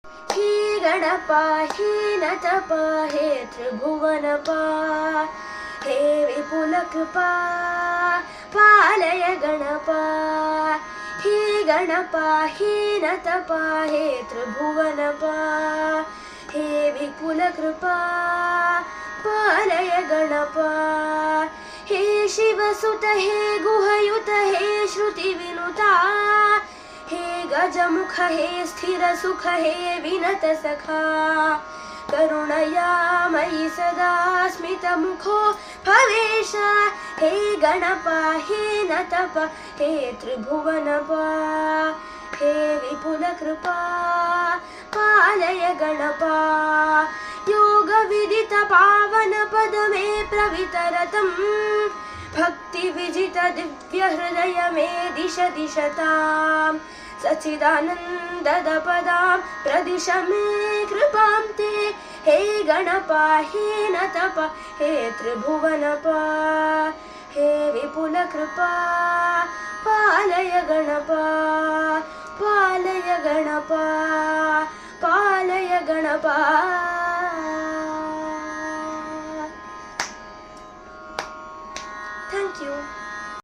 हे गणपा हे नतपा हे त्रिभुवनपा हे विपुलकृपा पालय गणपा हे गणपा हे नतपा हे त्रिभुवनपा हे विपुलकृपा पालय गणपा हे शिवसुत हे गुहयुत हे श्रुतिविनुता हे गजमुख हे स्थिरसुख हे विनतसखा करुणया मयि सदा स्मितमुखो भवेश हे गणपा हे नतपा हे त्रिभुवनपा हे विपुलकृपा पालय गणपा योगविदित पावन पद मे प्रवितरतम् भक्ति विजित दिव्य हृदय मे दिश दिशताम् सच्चिदानन्ददपदां प्रदिश मे कृपां ते हे गणपा हे नतपा हे त्रिभुवनपा हे विपुलकृपा पालय गणपा पालय गणपा।